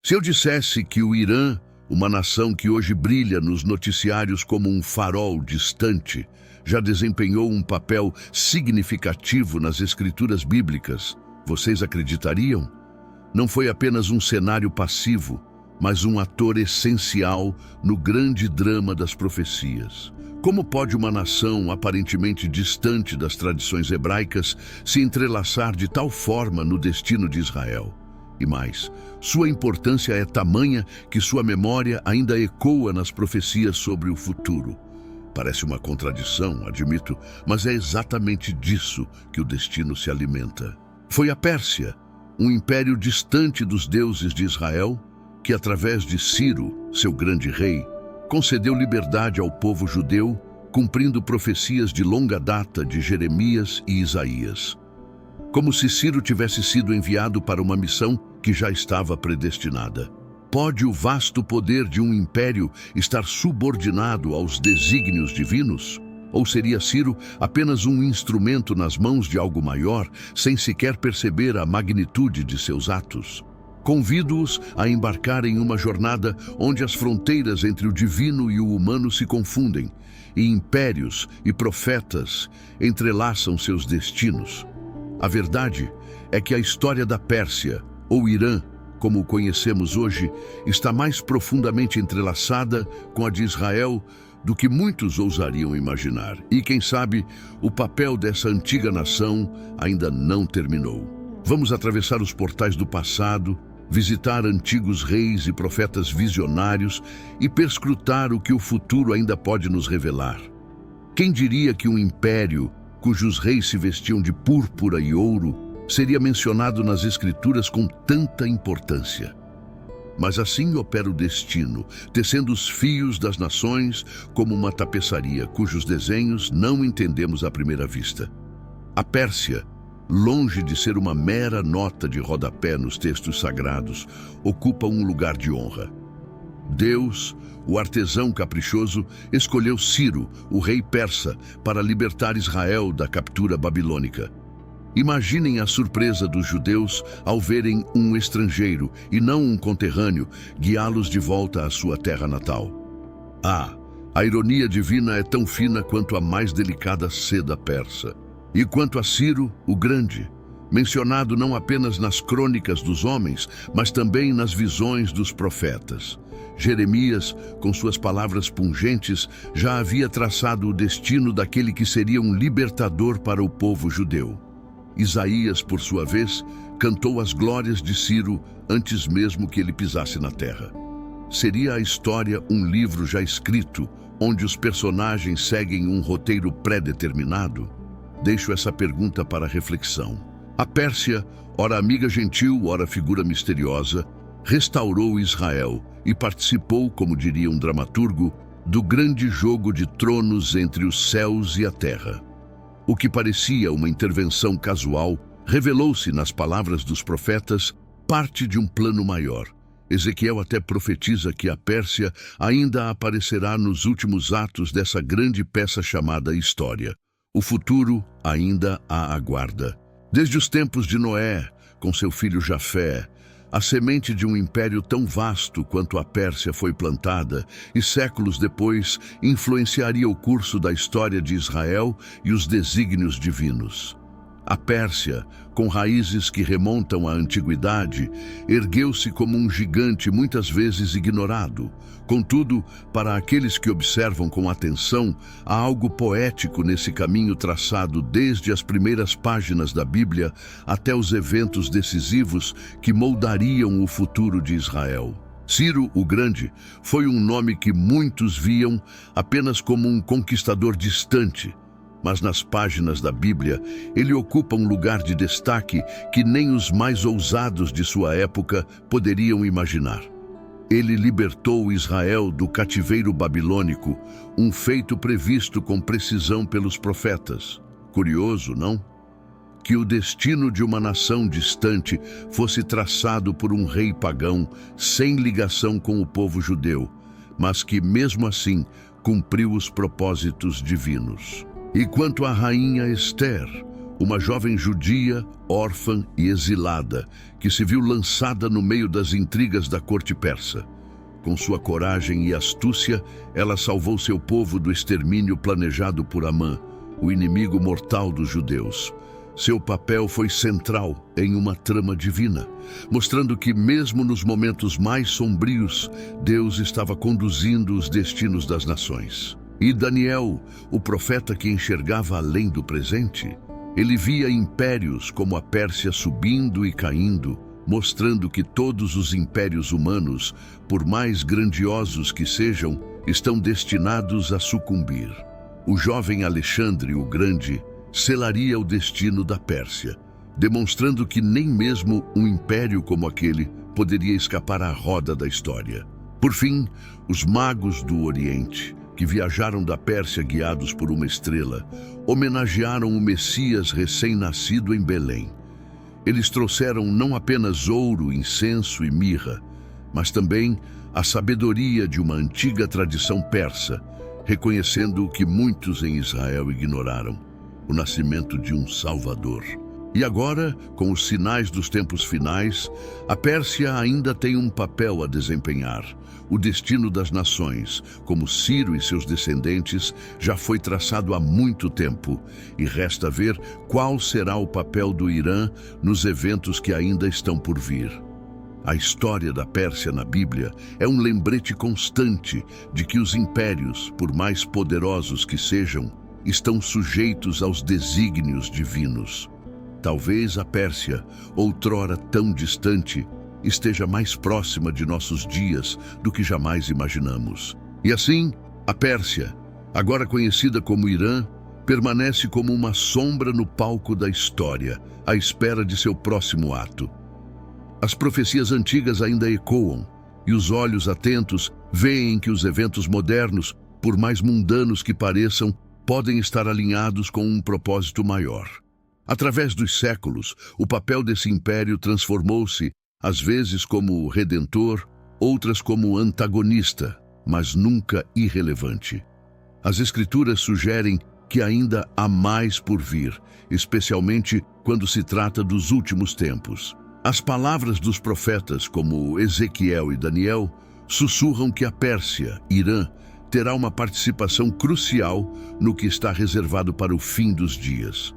Se eu dissesse que o Irã, uma nação que hoje brilha nos noticiários como um farol distante, já desempenhou um papel significativo nas escrituras bíblicas, vocês acreditariam? Não foi apenas um cenário passivo, mas um ator essencial no grande drama das profecias. Como pode uma nação aparentemente distante das tradições hebraicas se entrelaçar de tal forma no destino de Israel? E mais, sua importância é tamanha que sua memória ainda ecoa nas profecias sobre o futuro. Parece uma contradição, admito, mas é exatamente disso que o destino se alimenta. Foi a Pérsia, um império distante dos deuses de Israel, que através de Ciro, seu grande rei, concedeu liberdade ao povo judeu, cumprindo profecias de longa data de Jeremias e Isaías. Como se Ciro tivesse sido enviado para uma missão que já estava predestinada. Pode o vasto poder de um império estar subordinado aos desígnios divinos? Ou seria Ciro apenas um instrumento nas mãos de algo maior, sem sequer perceber a magnitude de seus atos? Convido-os a embarcar em uma jornada onde as fronteiras entre o divino e o humano se confundem, e impérios e profetas entrelaçam seus destinos. A verdade é que a história da Pérsia, ou Irã, como o conhecemos hoje, está mais profundamente entrelaçada com a de Israel do que muitos ousariam imaginar. E, quem sabe, o papel dessa antiga nação ainda não terminou. Vamos atravessar os portais do passado, visitar antigos reis e profetas visionários e perscrutar o que o futuro ainda pode nos revelar. Quem diria que um império cujos reis se vestiam de púrpura e ouro seria mencionado nas escrituras com tanta importância? Mas assim opera o destino, tecendo os fios das nações como uma tapeçaria cujos desenhos não entendemos à primeira vista. A Pérsia, longe de ser uma mera nota de rodapé nos textos sagrados, ocupa um lugar de honra. Deus, o artesão caprichoso, escolheu Ciro, o rei persa, para libertar Israel da captura babilônica. Imaginem a surpresa dos judeus ao verem um estrangeiro, e não um conterrâneo, guiá-los de volta à sua terra natal. A ironia divina é tão fina quanto a mais delicada seda persa. E quanto a Ciro, o Grande, mencionado não apenas nas crônicas dos homens, mas também nas visões dos profetas. Jeremias, com suas palavras pungentes, já havia traçado o destino daquele que seria um libertador para o povo judeu. Isaías, por sua vez, cantou as glórias de Ciro antes mesmo que ele pisasse na terra. Seria a história um livro já escrito, onde os personagens seguem um roteiro pré-determinado? Deixo essa pergunta para reflexão. A Pérsia, ora amiga gentil, ora figura misteriosa, restaurou Israel e participou, como diria um dramaturgo, do grande jogo de tronos entre os céus e a terra. O que parecia uma intervenção casual revelou-se nas palavras dos profetas parte de um plano maior. Ezequiel até profetiza que a Pérsia ainda aparecerá nos últimos atos dessa grande peça chamada História. O futuro ainda a aguarda. Desde os tempos de Noé, com seu filho Jafé, a semente de um império tão vasto quanto a Pérsia foi plantada e séculos depois influenciaria o curso da história de Israel e os desígnios divinos. A Pérsia, com raízes que remontam à antiguidade, ergueu-se como um gigante muitas vezes ignorado. Contudo, para aqueles que observam com atenção, há algo poético nesse caminho traçado desde as primeiras páginas da Bíblia até os eventos decisivos que moldariam o futuro de Israel. Ciro, o Grande, foi um nome que muitos viam apenas como um conquistador distante, mas nas páginas da Bíblia ele ocupa um lugar de destaque que nem os mais ousados de sua época poderiam imaginar. Ele libertou Israel do cativeiro babilônico, um feito previsto com precisão pelos profetas. Curioso, não? Que o destino de uma nação distante fosse traçado por um rei pagão sem ligação com o povo judeu, mas que, mesmo assim, cumpriu os propósitos divinos. E quanto à rainha Ester, uma jovem judia, órfã e exilada, que se viu lançada no meio das intrigas da corte persa. Com sua coragem e astúcia, ela salvou seu povo do extermínio planejado por Amã, o inimigo mortal dos judeus. Seu papel foi central em uma trama divina, mostrando que, mesmo nos momentos mais sombrios, Deus estava conduzindo os destinos das nações. E Daniel, o profeta que enxergava além do presente, ele via impérios como a Pérsia subindo e caindo, mostrando que todos os impérios humanos, por mais grandiosos que sejam, estão destinados a sucumbir. O jovem Alexandre o Grande selaria o destino da Pérsia, demonstrando que nem mesmo um império como aquele poderia escapar à roda da história. Por fim, os magos do Oriente, que viajaram da Pérsia guiados por uma estrela, homenagearam o Messias recém-nascido em Belém. Eles trouxeram não apenas ouro, incenso e mirra, mas também a sabedoria de uma antiga tradição persa, reconhecendo o que muitos em Israel ignoraram: o nascimento de um Salvador. E agora, com os sinais dos tempos finais, a Pérsia ainda tem um papel a desempenhar. O destino das nações, como Ciro e seus descendentes, já foi traçado há muito tempo, e resta ver qual será o papel do Irã nos eventos que ainda estão por vir. A história da Pérsia na Bíblia é um lembrete constante de que os impérios, por mais poderosos que sejam, estão sujeitos aos desígnios divinos. Talvez a Pérsia, outrora tão distante, esteja mais próxima de nossos dias do que jamais imaginamos. E assim, a Pérsia, agora conhecida como Irã, permanece como uma sombra no palco da história, à espera de seu próximo ato. As profecias antigas ainda ecoam, e os olhos atentos veem que os eventos modernos, por mais mundanos que pareçam, podem estar alinhados com um propósito maior. Através dos séculos, o papel desse império transformou-se, às vezes como redentor, outras como antagonista, mas nunca irrelevante. As Escrituras sugerem que ainda há mais por vir, especialmente quando se trata dos últimos tempos. As palavras dos profetas, como Ezequiel e Daniel, sussurram que a Pérsia, Irã, terá uma participação crucial no que está reservado para o fim dos dias.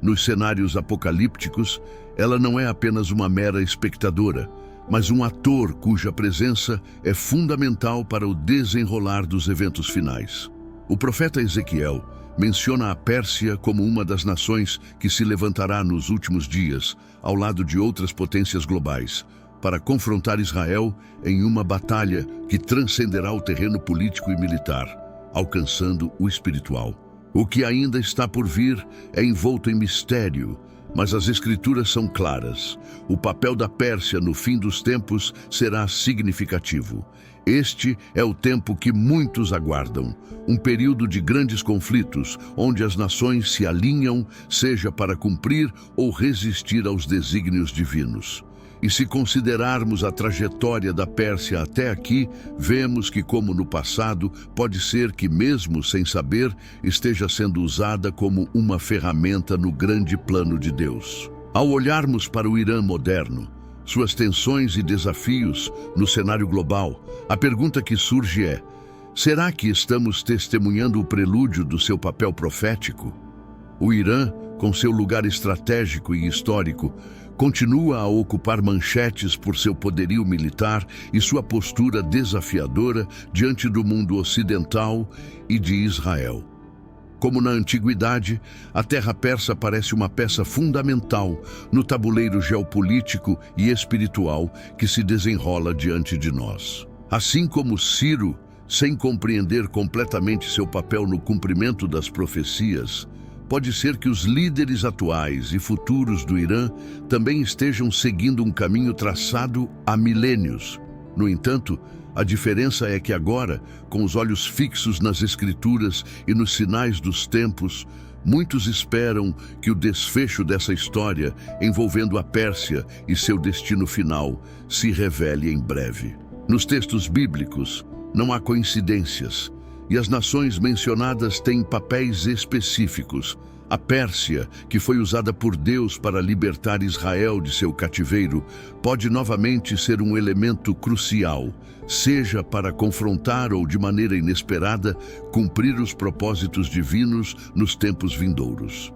Nos cenários apocalípticos, ela não é apenas uma mera espectadora, mas um ator cuja presença é fundamental para o desenrolar dos eventos finais. O profeta Ezequiel menciona a Pérsia como uma das nações que se levantará nos últimos dias, ao lado de outras potências globais, para confrontar Israel em uma batalha que transcenderá o terreno político e militar, alcançando o espiritual. O que ainda está por vir é envolto em mistério, mas as Escrituras são claras. O papel da Pérsia no fim dos tempos será significativo. Este é o tempo que muitos aguardam, um período de grandes conflitos, onde as nações se alinham, seja para cumprir ou resistir aos desígnios divinos. E se considerarmos a trajetória da Pérsia até aqui, vemos que, como no passado, pode ser que, mesmo sem saber, esteja sendo usada como uma ferramenta no grande plano de Deus. Ao olharmos para o Irã moderno, suas tensões e desafios no cenário global, a pergunta que surge é: será que estamos testemunhando o prelúdio do seu papel profético? O Irã, com seu lugar estratégico e histórico, continua a ocupar manchetes por seu poderio militar e sua postura desafiadora diante do mundo ocidental e de Israel. Como na antiguidade, a terra persa parece uma peça fundamental no tabuleiro geopolítico e espiritual que se desenrola diante de nós. Assim como Ciro, sem compreender completamente seu papel no cumprimento das profecias, pode ser que os líderes atuais e futuros do Irã também estejam seguindo um caminho traçado há milênios. No entanto, a diferença é que agora, com os olhos fixos nas Escrituras e nos sinais dos tempos, muitos esperam que o desfecho dessa história, envolvendo a Pérsia e seu destino final, se revele em breve. Nos textos bíblicos, não há coincidências, e as nações mencionadas têm papéis específicos, A Pérsia, que foi usada por Deus para libertar Israel de seu cativeiro, pode novamente ser um elemento crucial, seja para confrontar ou, de maneira inesperada, cumprir os propósitos divinos nos tempos vindouros.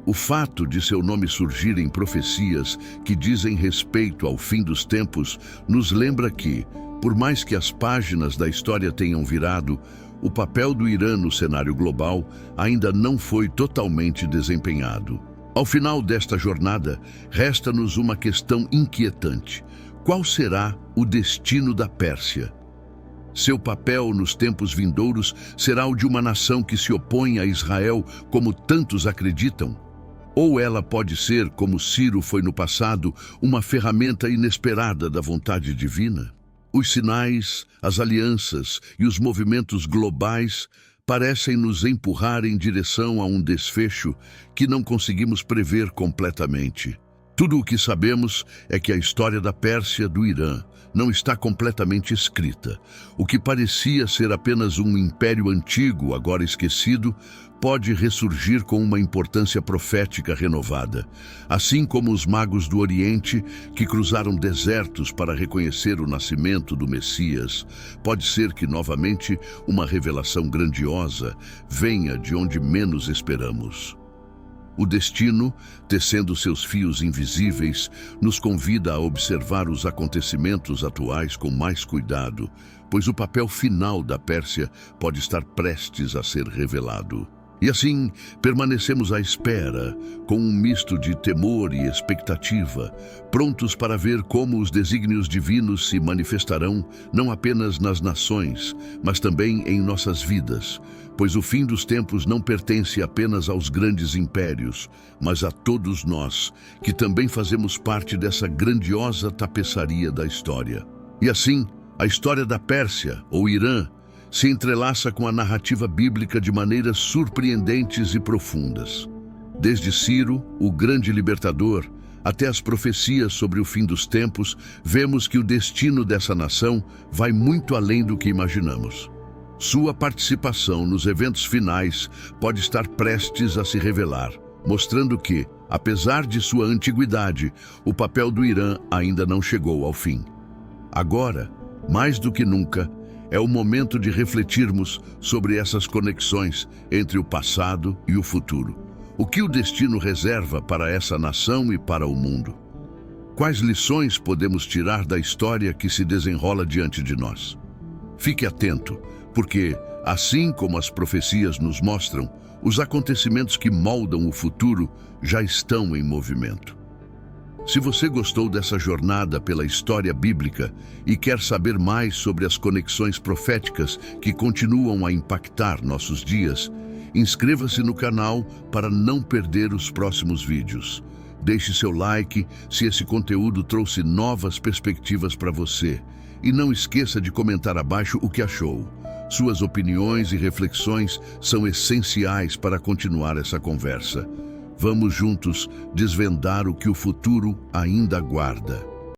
O fato de seu nome surgir em profecias que dizem respeito ao fim dos tempos nos lembra que, por mais que as páginas da história tenham virado, o papel do Irã no cenário global ainda não foi totalmente desempenhado. Ao final desta jornada, resta-nos uma questão inquietante. Qual será o destino da Pérsia? Seu papel nos tempos vindouros será o de uma nação que se opõe a Israel, como tantos acreditam? Ou ela pode ser, como Ciro foi no passado, uma ferramenta inesperada da vontade divina? Os sinais, as alianças e os movimentos globais parecem nos empurrar em direção a um desfecho que não conseguimos prever completamente. Tudo o que sabemos é que a história da Pérsia do Irã não está completamente escrita. O que parecia ser apenas um império antigo, agora esquecido, pode ressurgir com uma importância profética renovada. Assim como os magos do Oriente, que cruzaram desertos para reconhecer o nascimento do Messias, pode ser que novamente uma revelação grandiosa venha de onde menos esperamos. O destino, tecendo seus fios invisíveis, nos convida a observar os acontecimentos atuais com mais cuidado, pois o papel final da Pérsia pode estar prestes a ser revelado. E assim, permanecemos à espera, com um misto de temor e expectativa, prontos para ver como os desígnios divinos se manifestarão não apenas nas nações, mas também em nossas vidas, pois o fim dos tempos não pertence apenas aos grandes impérios, mas a todos nós, que também fazemos parte dessa grandiosa tapeçaria da história. E assim, a história da Pérsia, ou Irã, se entrelaça com a narrativa bíblica de maneiras surpreendentes e profundas. Desde Ciro, o grande libertador, até as profecias sobre o fim dos tempos, vemos que o destino dessa nação vai muito além do que imaginamos. Sua participação nos eventos finais pode estar prestes a se revelar, mostrando que, apesar de sua antiguidade, o papel do Irã ainda não chegou ao fim. Agora, mais do que nunca, é o momento de refletirmos sobre essas conexões entre o passado e o futuro. O que o destino reserva para essa nação e para o mundo? Quais lições podemos tirar da história que se desenrola diante de nós? Fique atento, porque, assim como as profecias nos mostram, os acontecimentos que moldam o futuro já estão em movimento. Se você gostou dessa jornada pela história bíblica e quer saber mais sobre as conexões proféticas que continuam a impactar nossos dias, inscreva-se no canal para não perder os próximos vídeos. Deixe seu like se esse conteúdo trouxe novas perspectivas para você. E não esqueça de comentar abaixo o que achou. Suas opiniões e reflexões são essenciais para continuar essa conversa. Vamos juntos desvendar o que o futuro ainda guarda.